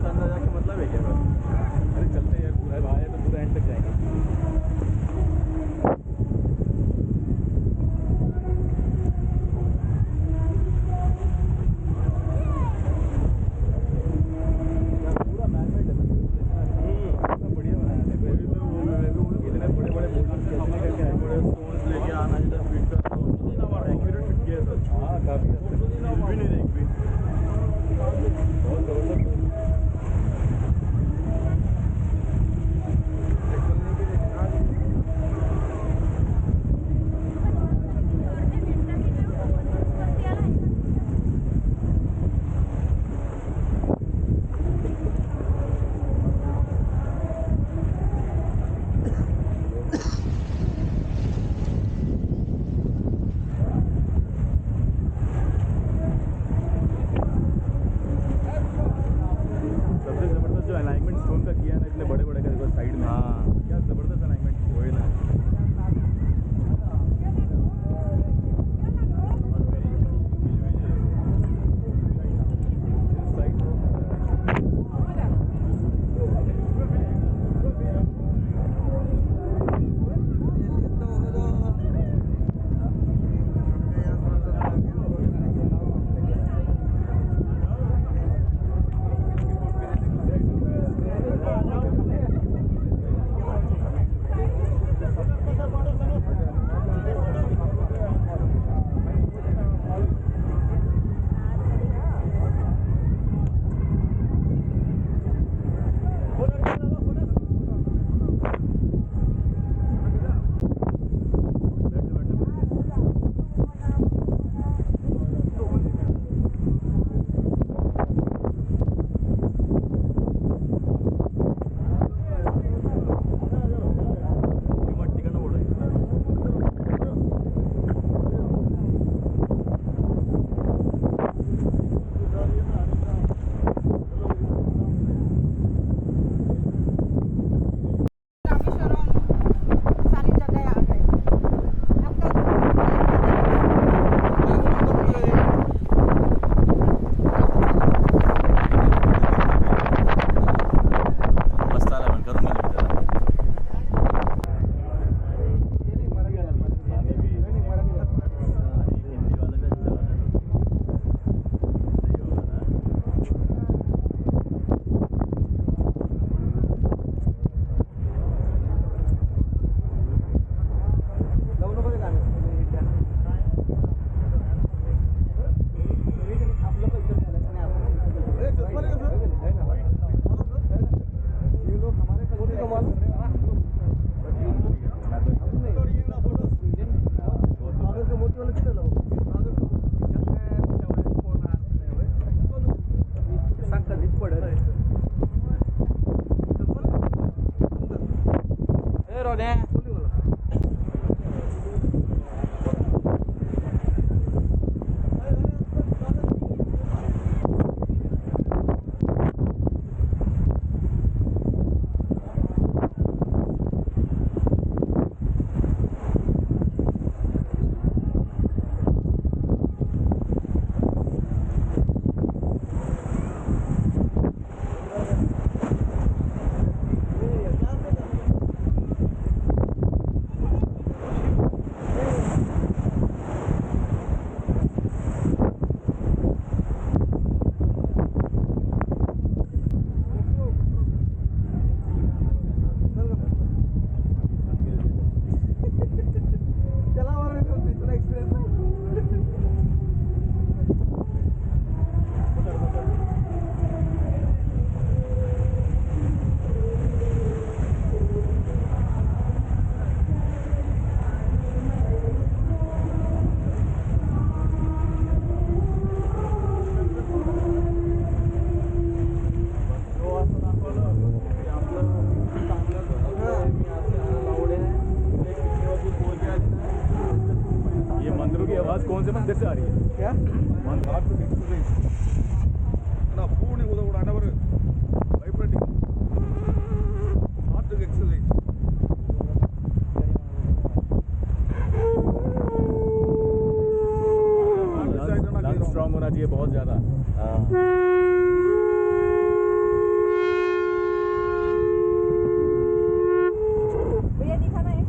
अंदर जाके मतलब है क्या? अरे चलते यार, पूरा आया तो पूरा एंड तक जाएंगे। कौन से मंदिर से आ रही है क्या? स्ट्रांग होना चाहिए बहुत ज़्यादा। भैया दिखाना है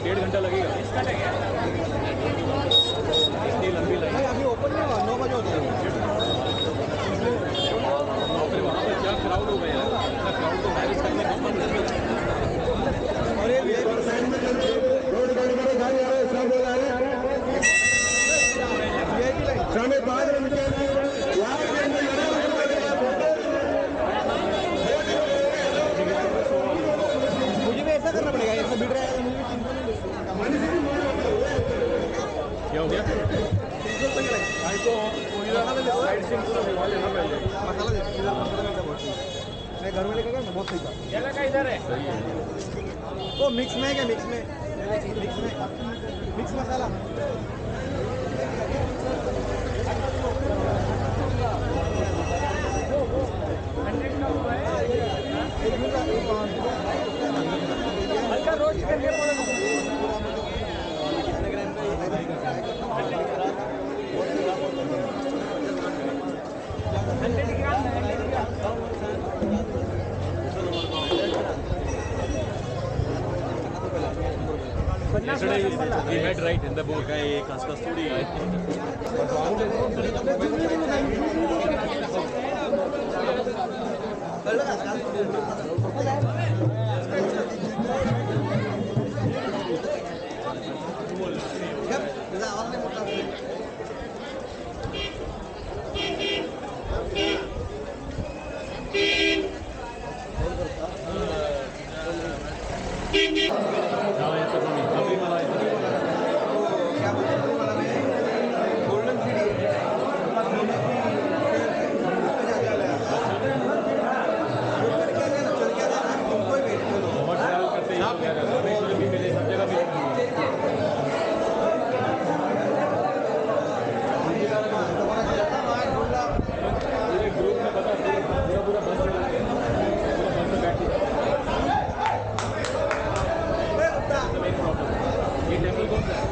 डेढ़ घंटा लगेगा। इतनी लंबी लाइन अभी ओपन नहीं हुआ, 9 बजे होता है। फिर वहाँ पर क्या क्राउड हो गया यार, इतना क्राउड तो मैनेज करने का मन नहीं है। और ये रोड बंद करो, गाड़ी आ रहा है, सब लोग आ रहे हैं। VIP लाइन सामने 5 मिनट यहाँ के अंदर मुझे भी ऐसा करना पड़ेगा, ऐसा भीड़ रहेगा तो मुझे 300 नहीं क्या हो गया? भाई तो साइड से पूरा भिजवा लेना पहले। मसाला दे इधर, मसाला में बहुत सही। मैं घर में लेकर गया ना, बहुत सही था। केला का इधर है। सही है। वो मिक्स में है क्या? मिक्स में मिक्स मसाला। हल्का रोस्ट करके कितने ग्राम का Yesterday we met right in the boat. का ये खसखस थोड़ी है। हाँ, ये तो अभी मलाई क्या बोलते हैं वाला में गोल्डन सीडी बहुत ट्रैवल करते हैं भी मिले सब जगह भी पूरे ग्रुप में पता पूरा बस में बैठी ये टेम्पल कौन सा है?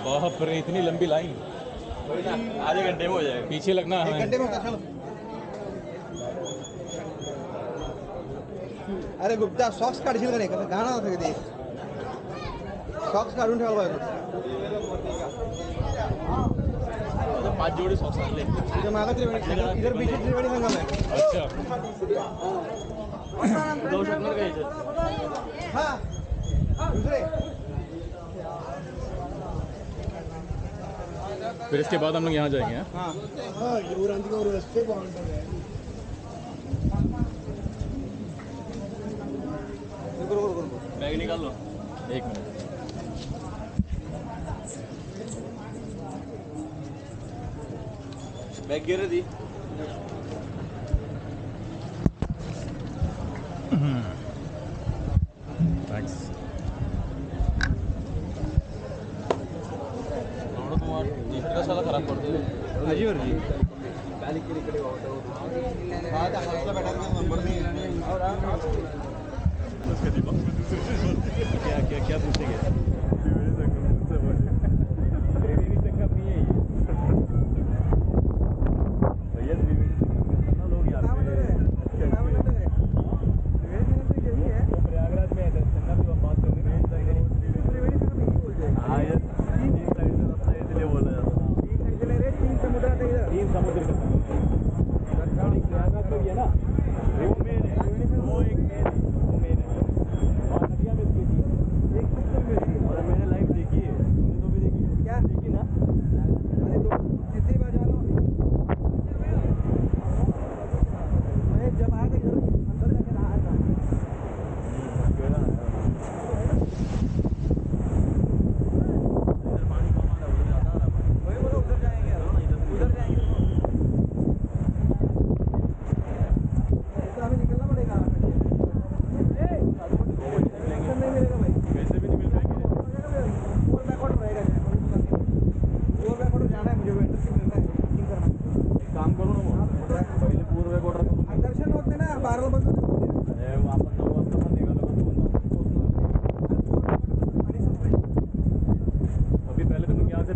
बाप रे, इतनी लंबी लाइन। आधे घंटे में हो जाएगा। पीछे लगना है। 1 घंटे में होता। चलो। अरे गुप्ता सॉक्स काढशील का नाही? कसं घाण होतं ते सॉक्स काढून ठेवायला पाहिजे. 5 जोड़ी सॉक्स आणले। इधर मागा त्रिवेणी, इधर बीच त्रिवेणी संगम है. अच्छा जाऊ शकणार का इथे? हाँ दूसरे फिर इसके बाद हम लोग यहाँ जाएंगे। हाँ हाँ युवरांची और रस्ते बाउंड्री है. बैग निकाल लो। 1 मिनट। बैग गिर दी। थैंक्स। टी-शर्ट का साला खराब कर दे। अजी और जी बैलिक के लिए आज हौसला बैठा के नंबर नहीं और उसके दिमाग में क्या पूछेंगे? त्रिवेणी संगम नहीं है ये। भैया त्रिवेणी कितना लोग यहाँ पे प्रयागराज में है। संगम की बात करेंगे। हाँ ये 3 साइड से रास्ता इसलिए बोला जाता है। 3 समुद्र आता इधर. 3 समुद्र का प्रयागराज में भी है ना, वो मेन है, वो एक मेन है, वो मेन है। और नदियाँ मिलती है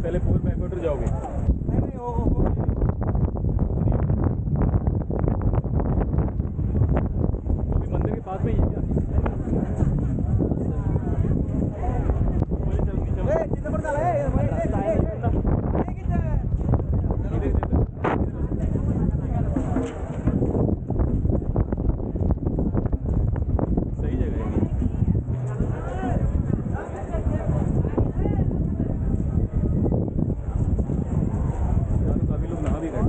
पहले 4 बैकवाटर जाओगे। नहीं नहीं वो वो भी मंदिर के पास में ही है क्या? चित्रपट झाला सही जगह है। यहाँ तो काफ़ी लोग नहा भी रहे हैं।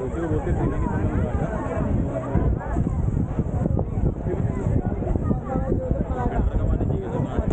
उसी को बोलते त्रिवेणी संगम घाट है। फिल्टर का पानी चाहिए तो कहाँ है?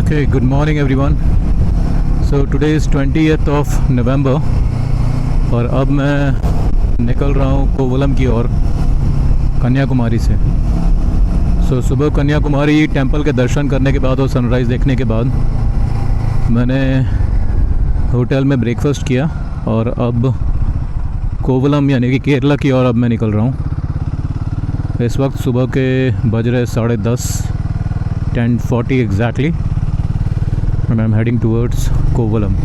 Okay, good morning everyone. So today is 20th of November और अब मैं निकल रहा हूँ कोवलम की ओर कन्याकुमारी से। So सुबह कन्याकुमारी टेंपल के दर्शन करने के बाद और सनराइज़ देखने के बाद मैंने होटल में ब्रेकफास्ट किया और अब कोवलम यानी कि केरला की ओर अब मैं निकल रहा हूँ। इस वक्त सुबह के बज रहे 10:30 10:40 exactly and I'm heading towards Kovalam.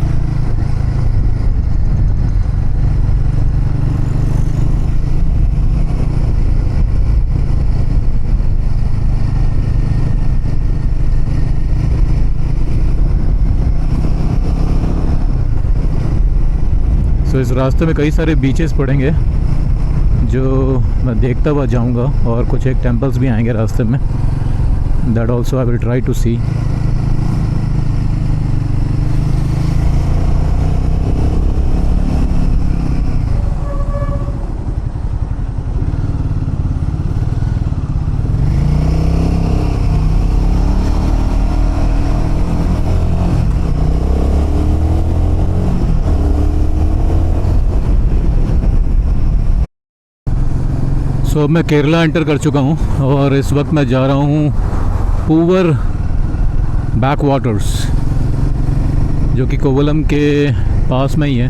So इस रास्ते में कई सारे बीचेस पड़ेंगे जो मैं देखता हुआ जाऊंगा और कुछ एक टेम्पल्स भी आएंगे रास्ते में. That also I will try to see. सो मैं केरला एंटर कर चुका हूँ और इस वक्त मैं जा रहा हूँ पूवर बैक वाटर्स जो कि कोवलम के पास में ही है.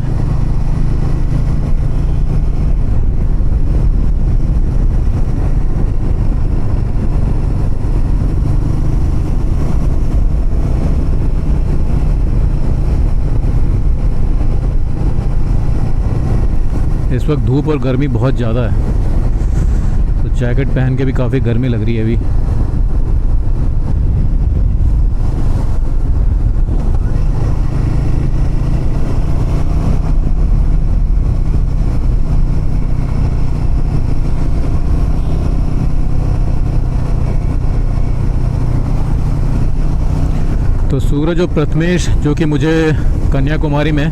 इस वक्त धूप और गर्मी बहुत ज़्यादा है तो जैकेट पहन के भी काफ़ी गर्मी लग रही है अभी. सूरज और प्रथमेश जो कि मुझे कन्याकुमारी में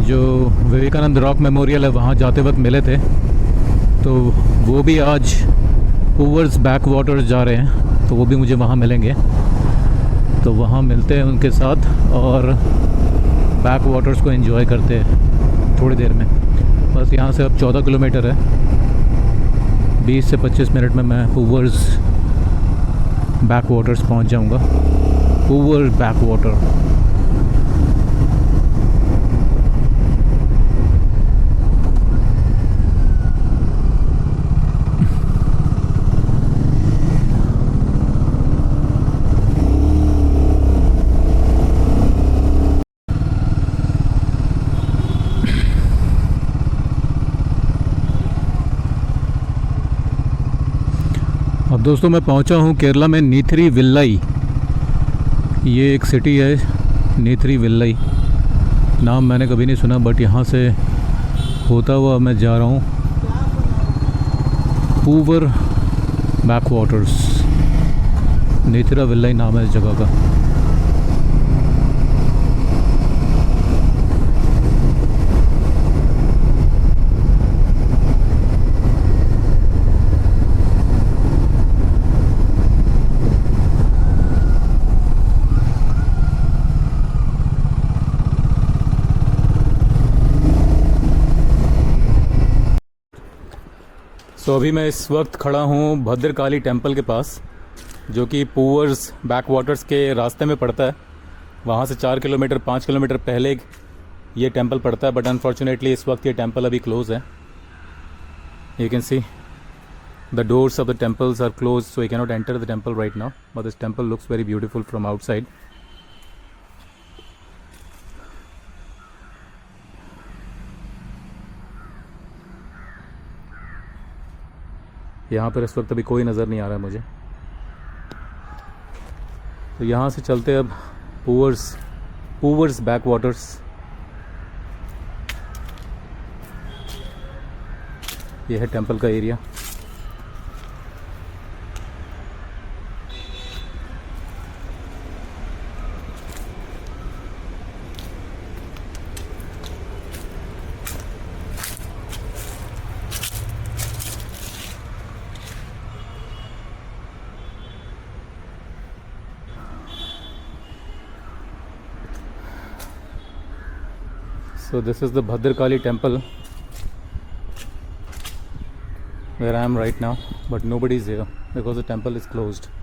जो विवेकानंद रॉक मेमोरियल है वहाँ जाते वक्त मिले थे, तो वो भी आज पूवर्स बैक वाटर्स जा रहे हैं, तो वो भी मुझे वहाँ मिलेंगे। तो वहाँ मिलते हैं उनके साथ और बैक वाटर्स को एंजॉय करते हैं थोड़ी देर में। बस यहाँ से अब 14 किलोमीटर है, 20 से 25 मिनट में मैं पूवर्स बैक वाटर्स पहुँच जाऊँगा। Poor back water. अब दोस्तों मैं पहुंचा हूं केरला में नीथरी विल्लाई। ये एक सिटी है नीथरी विल्लाई, नाम मैंने कभी नहीं सुना, बट यहाँ से होता हुआ मैं जा रहा हूँ पूवर बैक वाटर्स। नीथरा विल्लाई नाम है इस जगह का। तो अभी मैं इस वक्त खड़ा हूँ भद्रकाली टेंपल के पास, जो कि पूवर्स बैक वाटर्स के रास्ते में पड़ता है। वहाँ से 4 किलोमीटर 5 किलोमीटर पहले ये टेंपल पड़ता है, बट अनफॉर्चुनेटली इस वक्त ये टेंपल अभी क्लोज है। You can see the doors of the temples are close, so you can not enter the temple right now, but this temple looks very beautiful from outside. यहाँ पर इस वक्त अभी कोई नज़र नहीं आ रहा है मुझे, तो यहाँ से चलते अब पूवर्स बैक वाटर्स। ये है टेंपल का area. So this is the Bhadrakali temple where I am right now, but nobody is here because the temple is closed.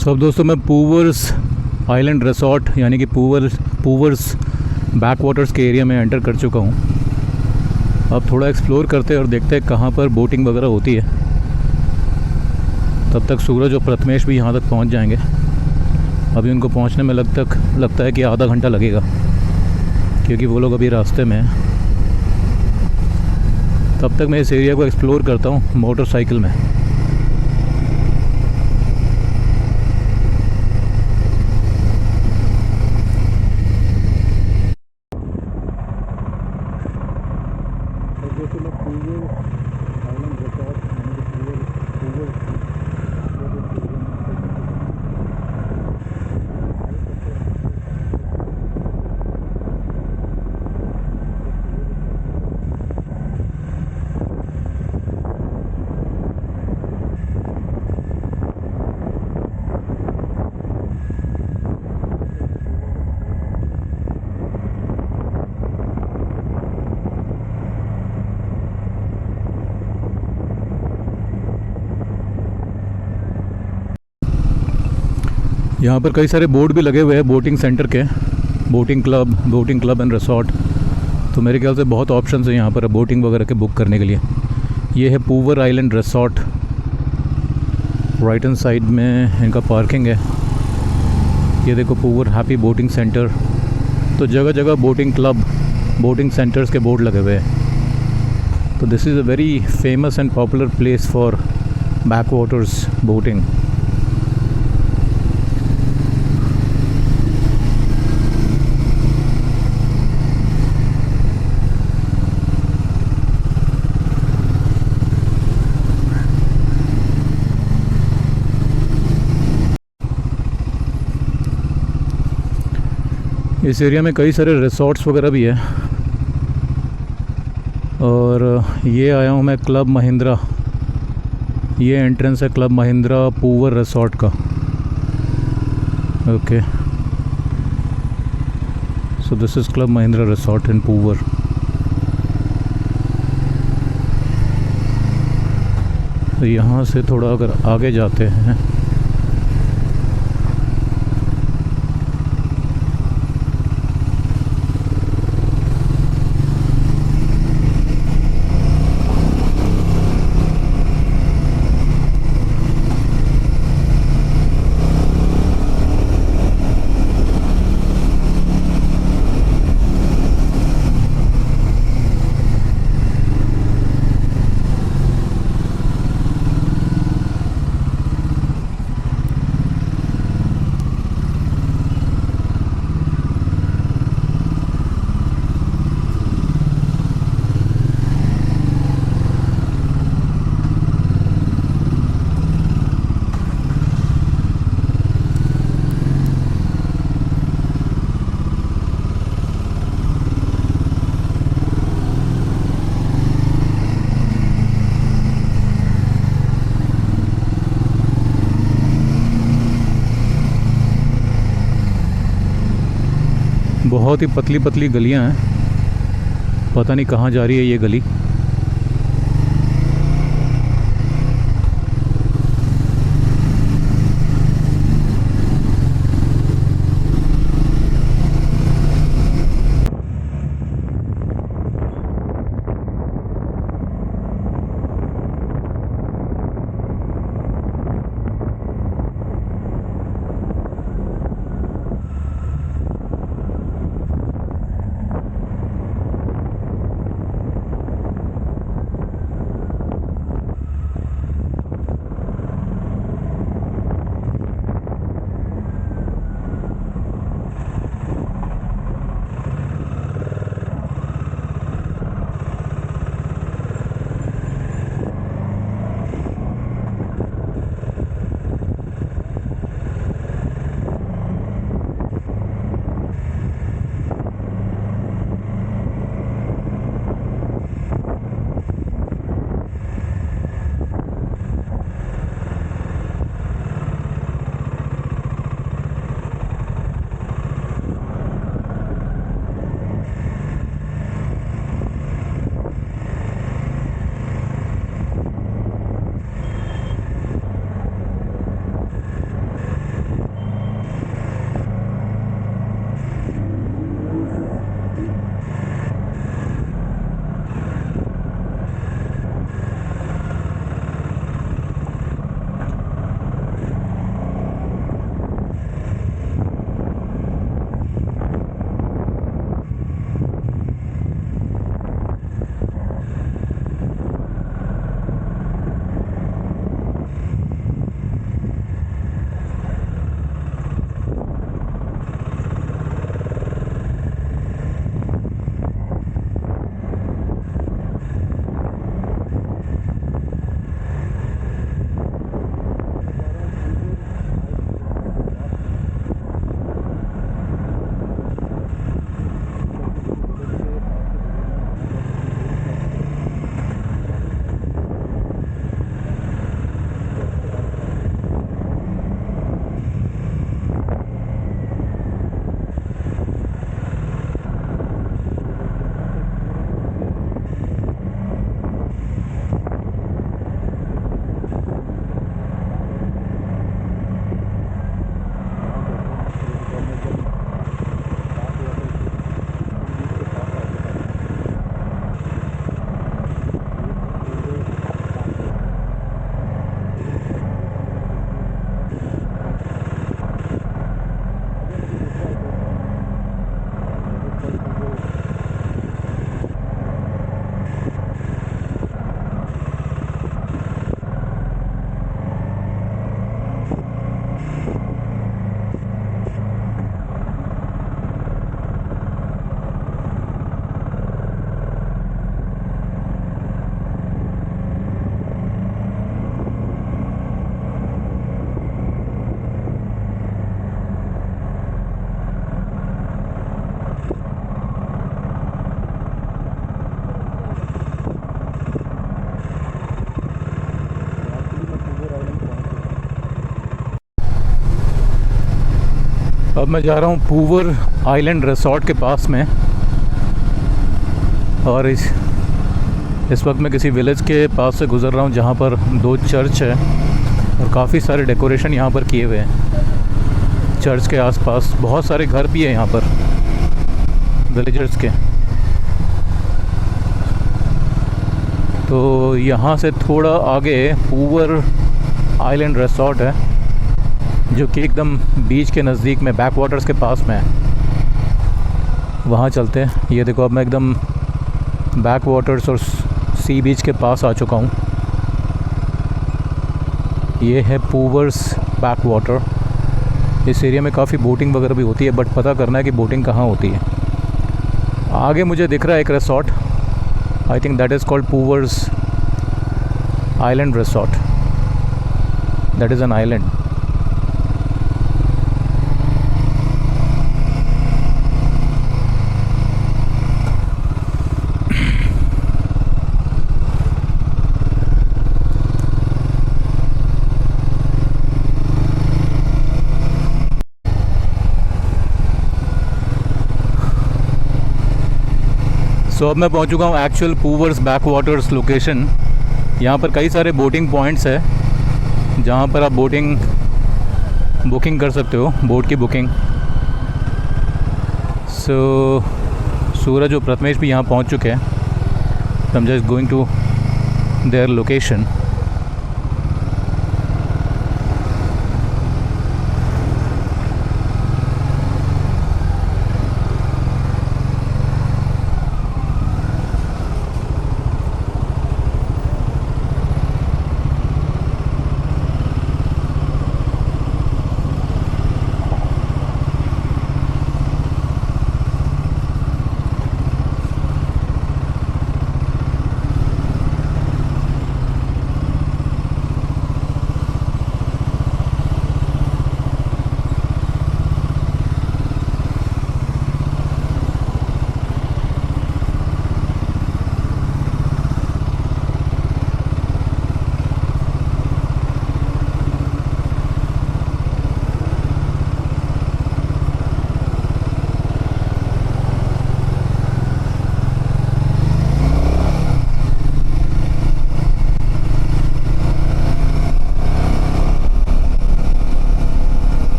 सो अब दोस्तों मैं पूवर्स आइलैंड रिसोर्ट यानी कि पूवर्स बैक वाटर्स के एरिया में एंटर कर चुका हूँ। अब थोड़ा एक्सप्लोर करते हैं और देखते हैं कहाँ पर बोटिंग वगैरह होती है। तब तक सूरज और प्रथमेश भी यहाँ तक पहुँच जाएंगे। अभी उनको पहुँचने में लगता है कि आधा घंटा लगेगा, क्योंकि वो लोग अभी रास्ते में हैं। तब तक मैं इस एरिया को एक्सप्लोर करता हूँ मोटरसाइकिल में। यहाँ पर कई सारे बोर्ड भी लगे हुए हैं बोटिंग सेंटर के, बोटिंग क्लब एंड रिसॉर्ट। तो मेरे ख्याल से बहुत ऑप्शन है यहाँ पर बोटिंग वगैरह के बुक करने के लिए। ये है Poovar island resort, right hand side में इनका पार्किंग है। ये देखो पूवर हैप्पी बोटिंग सेंटर। तो जगह जगह बोटिंग क्लब, बोटिंग सेंटर्स के बोर्ड लगे हुए हैं। तो this is a very famous and popular place for back waters boating. इस एरिया में कई सारे रिसॉर्ट्स वगैरह भी है। और ये आया हूँ मैं क्लब महिंद्रा, ये एंट्रेंस है क्लब महिंद्रा पूवर रिसॉर्ट का। Okay, so this is club Mahindra resort in Poovar. तो यहाँ से थोड़ा अगर आगे जाते हैं बहुत ही पतली पतली गलियां हैं, पता नहीं कहाँ जा रही है ये गली। मैं जा रहा हूँ पूवर आइलैंड रिसोर्ट के पास में, और इस वक्त मैं किसी विलेज के पास से गुज़र रहा हूँ जहाँ पर 2 चर्च है और काफ़ी सारे डेकोरेशन यहाँ पर किए हुए हैं। चर्च के आसपास बहुत सारे घर भी हैं यहाँ पर विलेजर्स के। तो यहाँ से थोड़ा आगे पूवर आइलैंड रिसोर्ट है जो कि एकदम बीच के नज़दीक में, बैक वाटर्स के पास में है। वहाँ चलते हैं। ये देखो, अब मैं एकदम बैक वाटर्स और सी बीच के पास आ चुका हूँ। ये है पूवर्स बैक वाटर। इस एरिया में काफ़ी बोटिंग वगैरह भी होती है, बट पता करना है कि बोटिंग कहाँ होती है। आगे मुझे दिख रहा है एक resort, I think that is called Poovar's island resort. That is an island. So अब मैं पहुंच चुका हूँ actual Poovar's backwaters location. यहाँ पर कई सारे बोटिंग पॉइंट्स है जहाँ पर आप बुकिंग कर सकते हो, बोट की बुकिंग। सो सूरज और प्रथमेश भी यहाँ पहुँच चुके हैं। I am just going to their location.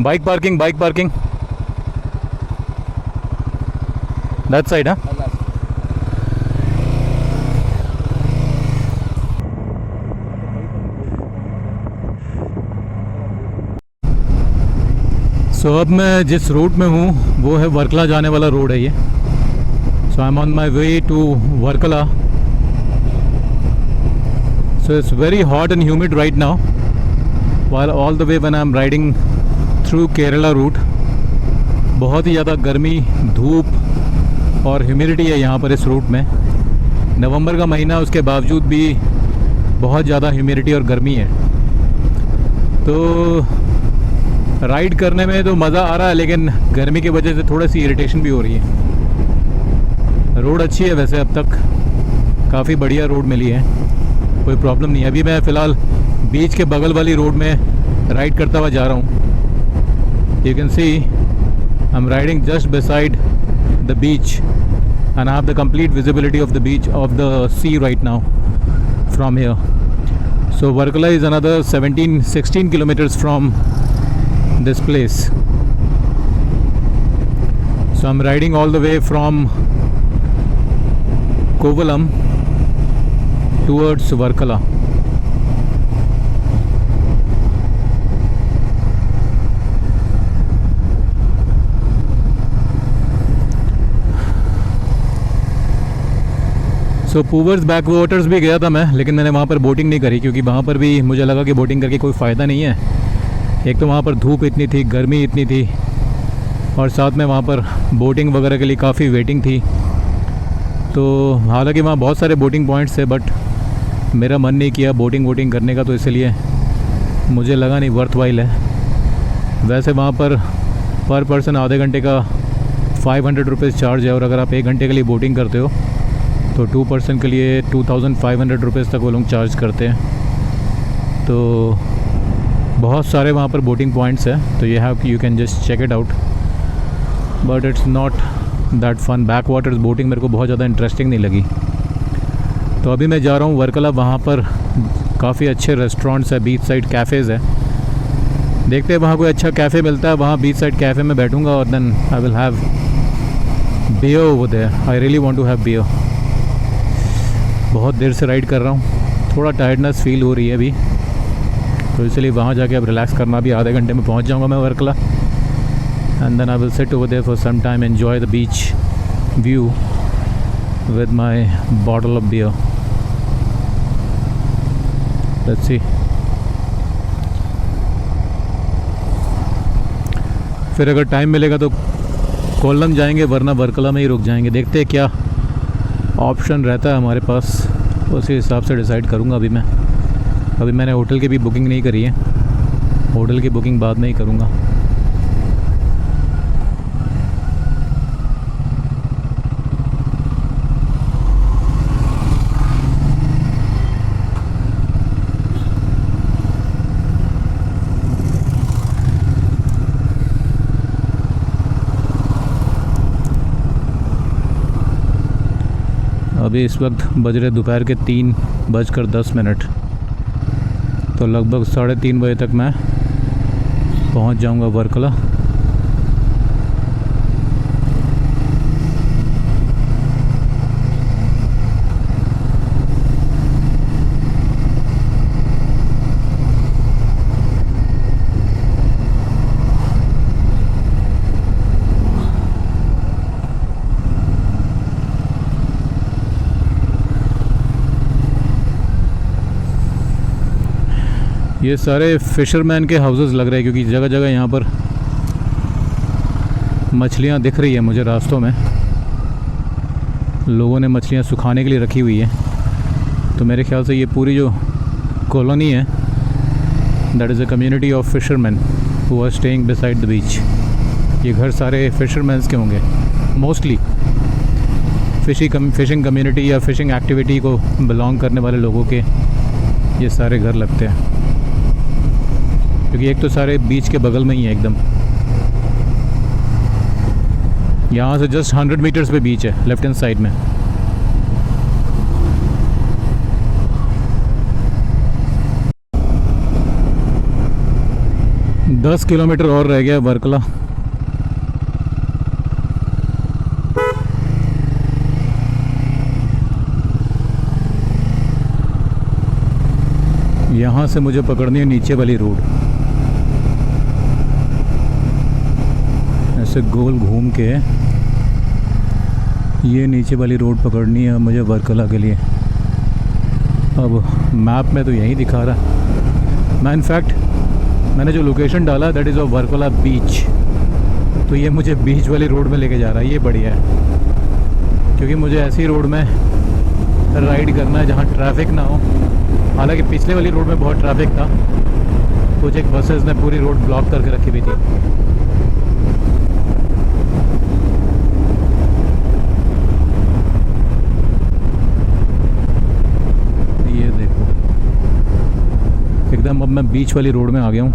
Bike parking. That side, huh? सो अब मैं जिस रूट में हूँ वो है वर्कला जाने वाला रोड है ये। So I am on my way to Varkala. So it's very hot and humid right now while all the way when I am riding through Kerala route। बहुत ही ज़्यादा गर्मी, धूप और ह्यूमिडिटी है यहाँ पर इस रूट में। नवंबर का महीना, उसके बावजूद भी बहुत ज़्यादा ह्यूमिडिटी और गर्मी है। तो राइड करने में तो मज़ा आ रहा है, लेकिन गर्मी की वजह से थोड़ी सी इरिटेशन भी हो रही है। रोड अच्छी है वैसे, अब तक काफ़ी बढ़िया रोड मिली है, कोई प्रॉब्लम नहीं है। अभी मैं फ़िलहाल बीच के बगल वाली रोड में राइड करता हुआ जा रहा हूँ। You can see I am riding just beside the beach and I have the complete visibility of the beach of the sea right now from here. So Varkala is another 16 kilometers from this place। So I'm riding all the way from Kovalam towards Varkala। So Poovar's backwaters भी गया था मैं, लेकिन मैंने वहाँ पर boating नहीं करी क्योंकि वहाँ पर भी मुझे लगा कि बोटिंग करके कोई फ़ायदा नहीं है। एक तो वहाँ पर धूप इतनी थी, गर्मी इतनी थी, और साथ में वहाँ पर बोटिंग वगैरह के लिए काफ़ी वेटिंग थी। तो हालांकि वहाँ बहुत सारे बोटिंग पॉइंट्स है, बट मेरा मन नहीं किया बोटिंग करने का, तो इसलिए मुझे लगा नहीं वर्थ वाइल है। वैसे वहाँ पर पर्सन आधे घंटे का 500 रुपीज़ चार्ज है, और अगर आप 1 घंटे के लिए बोटिंग करते हो तो 2 पर्सन के लिए 2500 रुपीज़ तक वो लोग चार्ज करते हैं। तो बहुत सारे वहाँ पर बोटिंग पॉइंट्स हैं, तो you can just check it out, but it's not that fun. Backwaters boating मेरे को बहुत ज़्यादा इंटरेस्टिंग नहीं लगी। तो अभी मैं जा रहा हूँ वर्कला। वहाँ पर काफ़ी अच्छे रेस्टोरेंट्स है, बीच साइड कैफ़ेज़ है। देखते हैं वहाँ कोई अच्छा कैफ़े मिलता है, वहाँ बीच साइड कैफ़े में बैठूँगा और then I will have beer over there. I really want to have beer. बहुत देर से राइड कर रहा हूँ, थोड़ा टायर्डनेस फील हो रही है अभी, तो इसलिए वहाँ जाके अब रिलैक्स करना। भी आधे घंटे में पहुँच जाऊँगा मैं Varkala, and then I will sit over there for some time, enjoy the beach view with my bottle of beer. Let's see. फिर अगर टाइम मिलेगा तो कोल्लम जाएंगे, वरना वर्कला में ही रुक जाएंगे। देखते हैं क्या ऑप्शन रहता है हमारे पास, उसी हिसाब से डिसाइड करूँगा। अभी मैंने होटल की भी बुकिंग नहीं करी है, होटल की बुकिंग बाद में ही करूँगा। अभी इस वक्त बज रहे दोपहर के 3:10। तो लगभग 3:30 बजे तक मैं पहुंच जाऊंगा वर्कला। ये सारे फ़िशरमैन के हाउसेस लग रहे हैं, क्योंकि जगह जगह यहाँ पर मछलियाँ दिख रही है मुझे रास्तों में। लोगों ने मछलियाँ सुखाने के लिए रखी हुई है। तो मेरे ख्याल से ये पूरी जो कॉलोनी है, that is a community of fisherman who are staying beside the beach. ये घर सारे फिशरमैन्स के होंगे मोस्टली। फिशिंग कम्युनिटी या फिशिंग एक्टिविटी को बिलोंग करने वाले लोगों के ये सारे घर लगते हैं, क्योंकि एक तो सारे बीच के बगल में ही है एकदम। यहाँ से जस्ट 100 मीटर्स पे बीच है लेफ्ट हैंड साइड में। दस किलोमीटर और रह गया वर्कला। यहाँ से मुझे पकड़नी है नीचे वाली रोड, ऐसे गोल घूम के ये नीचे वाली रोड पकड़नी है मुझे वर्कला के लिए। अब मैप में तो यही दिखा रहा है। मैं इनफैक्ट मैंने जो लोकेशन डाला दैट इज़ ऑफ वर्कला बीच, तो ये मुझे बीच वाली रोड में लेके जा रहा है। ये बढ़िया है, क्योंकि मुझे ऐसी रोड में राइड करना है जहाँ ट्रैफिक ना हो। हालांकि पिछले वाली रोड में बहुत ट्रैफिक था, कुछ एक बसेस ने पूरी रोड ब्लॉक करके रखी हुई थी। ये देखो एकदम, अब मैं बीच वाली रोड में आ गया हूँ।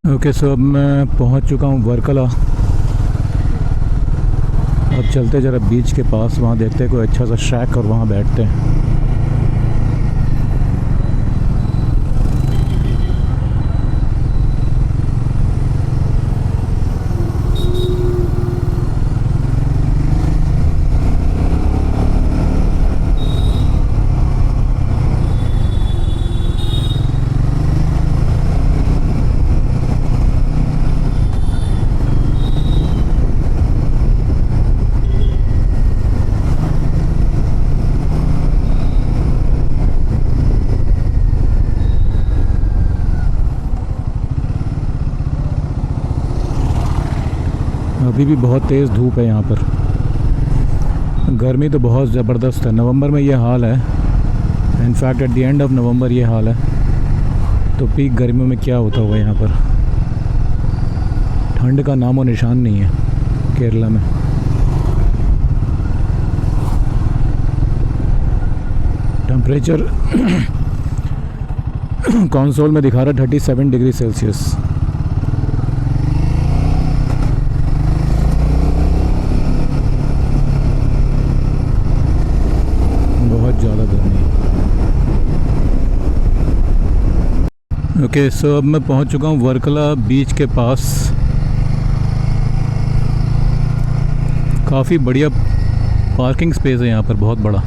ओके, सो अब मैं पहुंच चुका हूं वर्कला। अब चलते ज़रा बीच के पास, वहां देखते हैं कोई अच्छा सा शैक और वहां बैठते हैं। अभी भी बहुत तेज़ धूप है यहाँ पर। गर्मी तो बहुत ज़बरदस्त है। नवंबर में ये हाल है, in fact at the end of November ये हाल है, तो पीक गर्मियों में क्या होता होगा यहाँ पर। ठंड का नामो निशान नहीं है केरला में। टेम्परेचर कंसोल में दिखा रहा है 37 डिग्री सेल्सियस। बहुत ज़्यादा गर्मी है। ओके सो अब मैं पहुंच चुका हूं वर्कला बीच के पास। काफ़ी बढ़िया पार्किंग स्पेस है यहाँ पर, बहुत बड़ा।